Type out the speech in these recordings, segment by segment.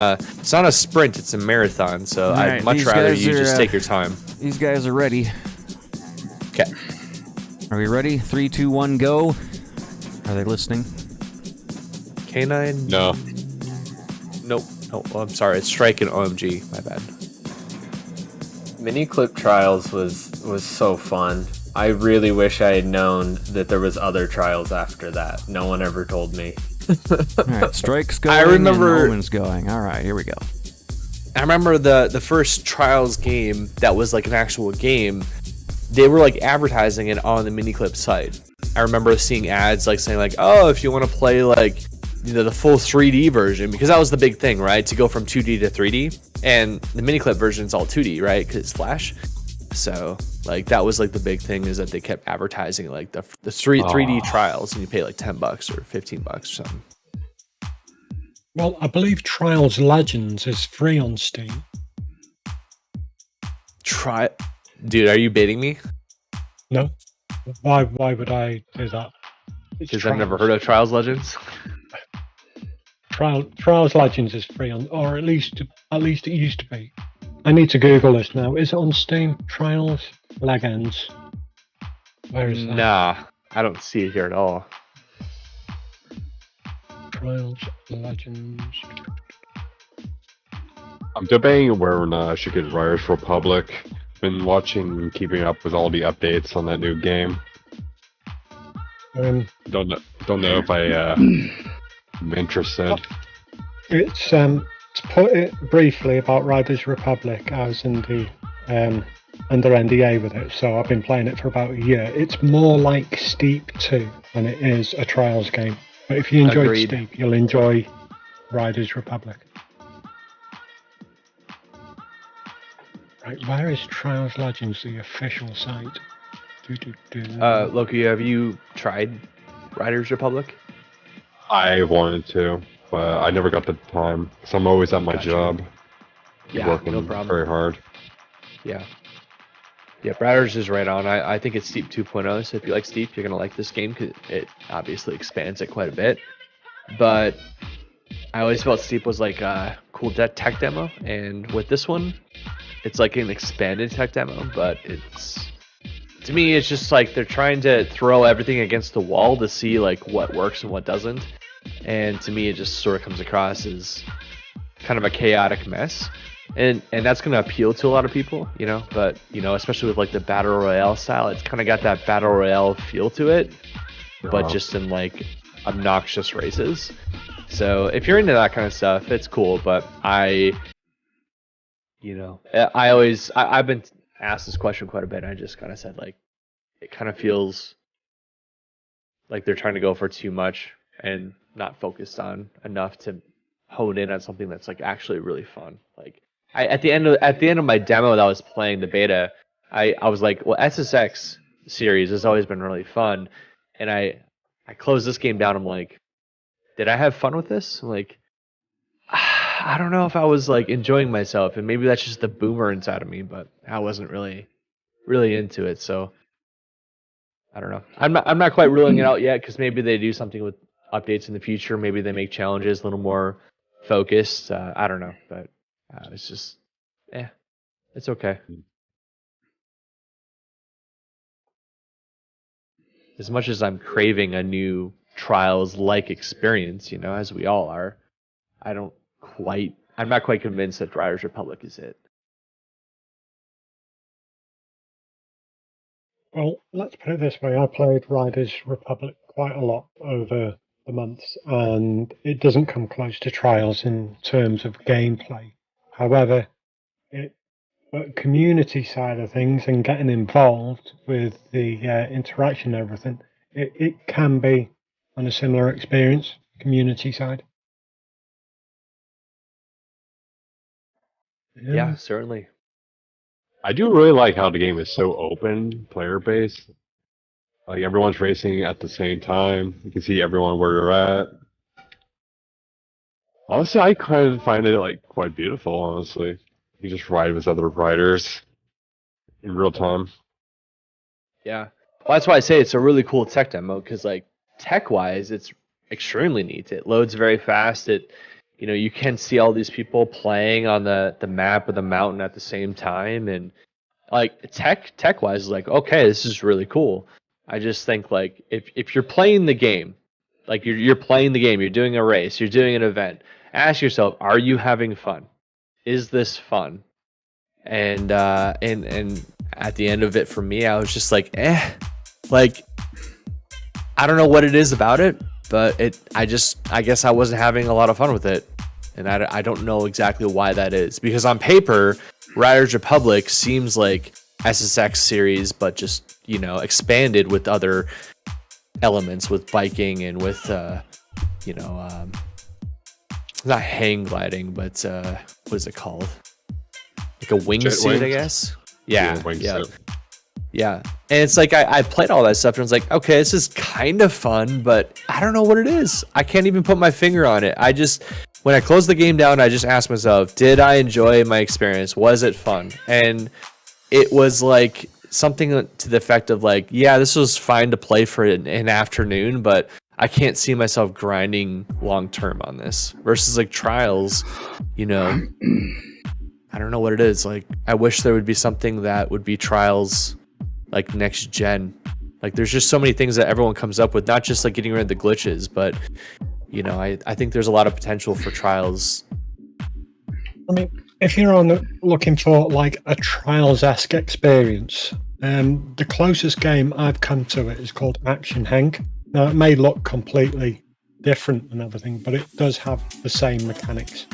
It's not a sprint, it's a marathon, so All right, I'd much these rather guys you are, just take your time. These guys are ready. Okay. Are we ready? 3, 2, 1, go. Are they listening? K9? No. Nope. Oh, I'm sorry. It's Strike and OMG. My bad. Mini clip trials was so fun. I really wish I had known that there was other trials after that. No one ever told me. All right, Strike's going. I remember- and Omen's going. All right, here we go. I remember the first Trials game that was like an actual game. They were like advertising it on the Miniclip site. I remember seeing ads like saying like, oh, if you want to play like, you know, the full 3D version, because that was the big thing, right? To go from 2D to 3D, and the Miniclip version is all 2D, right? Because it's Flash. So like that was like the big thing, is that they kept advertising like the 3D trials, and you pay like $10 or $15 or something. Well, I believe Trials Legends is free on Steam. Dude, are you baiting me? No? Why would I do that? It's Because I've never heard of Trials Legends. Trials Legends is free on, or at least it used to be. I need to Google this now. Is it on Steam? Trials Legends. Where is that? Nah, I don't see it here at all. Trials Legends. I'm debating whether or not I should get Riders Republic. Been watching and keeping up with all the updates on that new game. Don't know if I'm interested. It's to put it briefly about Riders Republic, I was in the under NDA with it, so I've been playing it for about a year. It's more like Steep 2 than it is a Trials game. But if you enjoyed Agreed. Steep, you'll enjoy Riders Republic. Right, where is Trials Legends, the official site? Loki, have you tried Riders Republic? I wanted to, but I never got the time. So I'm always at my Gotcha. job. Yeah, working no problem. very hard. Yeah. Yeah, Riders is right on. I think it's Steep 2.0, so if you like Steep, you're going to like this game, because it obviously expands it quite a bit. But I always felt Steep was like a cool tech demo, and with this one, it's like an expanded tech demo, but to me, it's just like they're trying to throw everything against the wall to see like what works and what doesn't. And to me, it just sort of comes across as kind of a chaotic mess. And that's going to appeal to a lot of people, you know, but, you know, especially with like the Battle Royale style, it's kind of got that Battle Royale feel to it, but just in like obnoxious races. So if you're into that kind of stuff, it's cool, but I've been asked this question quite a bit, and I just kind of said, like, it kind of feels like they're trying to go for too much and not focused on enough to hone in on something that's like actually really fun. Like, at the end of my demo that I was playing the beta, I was like, well, SSX series has always been really fun, and I closed this game down. I'm like, did I have fun with this? I'm like, I don't know if I was like enjoying myself, and maybe that's just the boomer inside of me, but I wasn't really into it. So I don't know. I'm not quite ruling it out yet, because maybe they do something with updates in the future. Maybe they make challenges a little more focused. I don't know, but it's just, it's okay. As much as I'm craving a new Trials-like experience, you know, as we all are, I'm not quite convinced that Riders Republic is it. Well, let's put it this way. I played Riders Republic quite a lot over the months, and it doesn't come close to Trials in terms of gameplay. However, the community side of things and getting involved with the interaction and everything, it can be on a similar experience, community side. Yeah, certainly. I do really like how the game is so open, player based. Like everyone's racing at the same time. You can see everyone where you're at. Honestly, I kind of find it like quite beautiful. Honestly, you just ride with other riders in real time. Yeah. Well, that's why I say it's a really cool tech demo, because like tech-wise, it's extremely neat. It loads very fast. It, you can see all these people playing on the map of the mountain at the same time, and like tech wise, like, okay, this is really cool. I just think like if you're playing the game, like you're playing the game, you're doing a race, you're doing an event, ask yourself, are you having fun? Is this fun? And at the end of it, for me, I was just like, like, I don't know what it is about it, but I guess I wasn't having a lot of fun with it. And I don't know exactly why that is, because on paper, Riders Republic seems like SSX series, but just, expanded with other elements, with biking and with, not hang gliding, but what is it called? Like a wingsuit, I guess. Yeah. Yeah. And it's like I played all that stuff and I was like, okay, this is kind of fun, but I don't know what it is. I can't even put my finger on it. When I closed the game down, I just asked myself, did I enjoy my experience? Was it fun? And it was like something to the effect of like, yeah, this was fine to play for an afternoon, but I can't see myself grinding long term on this. Versus like Trials, I don't know what it is. Like, I wish there would be something that would be Trials like next gen. Like, there's just so many things that everyone comes up with, not just like getting rid of the glitches, but I think there's a lot of potential for Trials. I mean, if you're looking for like a Trials-esque experience, the closest game I've come to it is called Action Hank. Now, it may look completely different and everything, but it does have the same mechanics.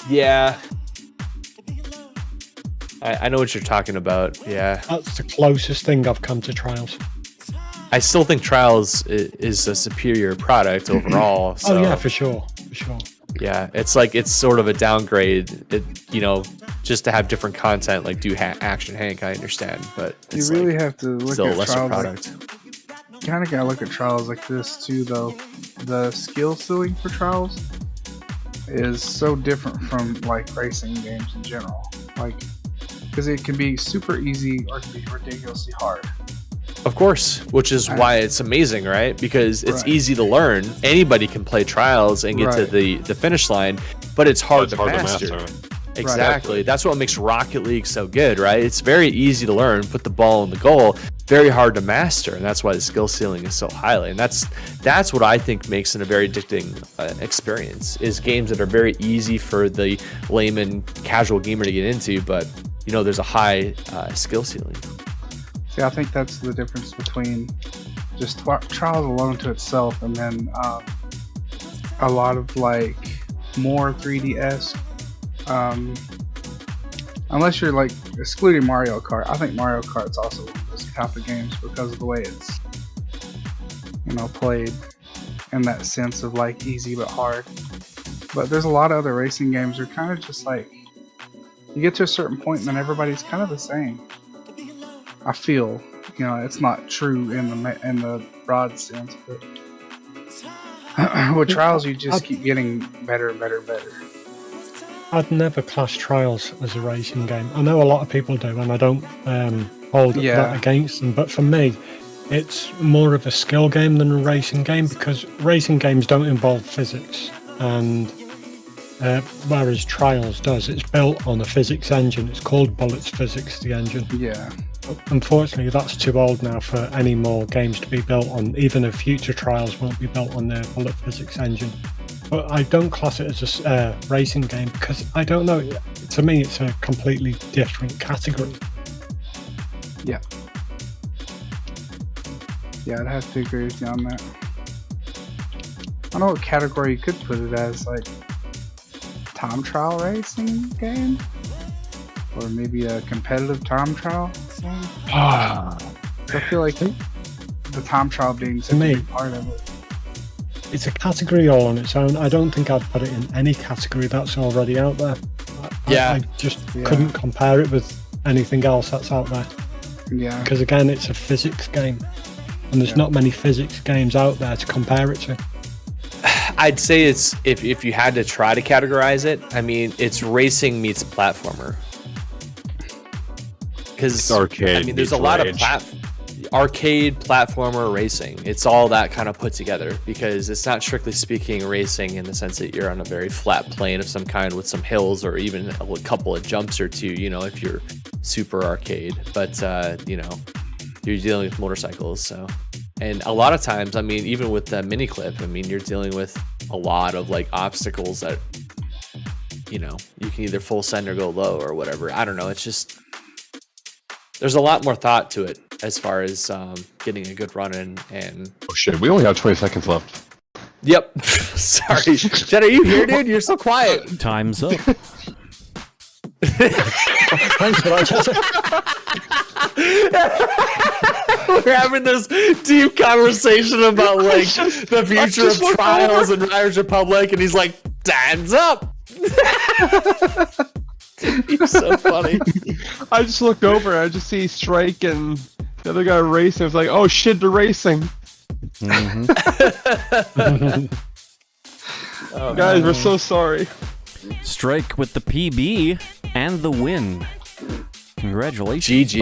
Yeah. I know what you're talking about. Yeah. That's the closest thing I've come to Trials. I still think Trials is a superior product overall. So, oh yeah, for sure. Yeah, it's like it's sort of a downgrade. Just to have different content, like do Action Hank. I understand, but you really have to look still at a lesser Trials product. You kind of gotta look at Trials like this too, though. The skill ceiling for Trials is so different from like racing games in general. Like, because it can be super easy or it can be ridiculously hard. Of course, which is why it's amazing, right? Because it's easy to learn. Anybody can play Trials and get to the finish line, but it's hard to master. Exactly. Right. That's what makes Rocket League so good, right? It's very easy to learn, put the ball in the goal, very hard to master, and that's why the skill ceiling is so highly. And that's what I think makes it a very addicting experience, is games that are very easy for the layman casual gamer to get into, but there's a high skill ceiling. See, I think that's the difference between just Trials alone to itself, and then a lot of like more 3DS. Unless you're like excluding Mario Kart, I think Mario Kart's also one of those type of games because of the way it's played in that sense of like easy but hard. But there's a lot of other racing games that are kind of just like you get to a certain point and then everybody's kind of the same. I feel it's not true in the broad sense, but with Trials you just keep getting better and better and better. I'd never class Trials as a racing game. I know a lot of people do, and I don't hold that against them. But for me, it's more of a skill game than a racing game, because racing games don't involve physics, and whereas Trials does. It's built on a physics engine. It's called Bullets Physics, the engine. Yeah. Unfortunately, that's too old now for any more games to be built on. Even if future Trials won't be built on their Bullet Physics engine. But I don't class it as a racing game because I don't know. To me, it's a completely different category. Yeah. Yeah, I'd have to agree with you on that. I don't know what category you could put it as, like time trial racing game? Or maybe a competitive time trial game? I feel like the time trial being such a big part of it. It's a category all on its own. I don't think I'd put it in any category that's already out there. I just couldn't compare it with anything else that's out there. Yeah. Because again, it's a physics game. And there's not many physics games out there to compare it to. I'd say it's, if you had to try to categorize it, I mean, it's racing meets platformer. Because, arcade. I mean, there's a lot of arcade platformer racing. It's all that kind of put together because it's not strictly speaking racing in the sense that you're on a very flat plane of some kind with some hills or even a couple of jumps or two, you know, if you're super arcade. But, you know, you're dealing with motorcycles. So, and a lot of times, I mean, even with the mini clip, I mean, you're dealing with a lot of like obstacles that, you know, you can either full send or go low or whatever. I don't know. It's just, there's a lot more thought to it as far as getting a good run in. And Oh shit, we only have 20 seconds left. yep. Sorry, Jetta, are you here, dude? You're so quiet. Time's up. Thanks for that. We're having this deep conversation about like the future of trials and Riders Republic, and he's like, "Time's up." You're so funny. I just looked over and I just see Strike and the other guy racing. I was like, oh shit, they're racing. Oh, Guys, we're so sorry. Strike with the PB and the win. Congratulations. GG.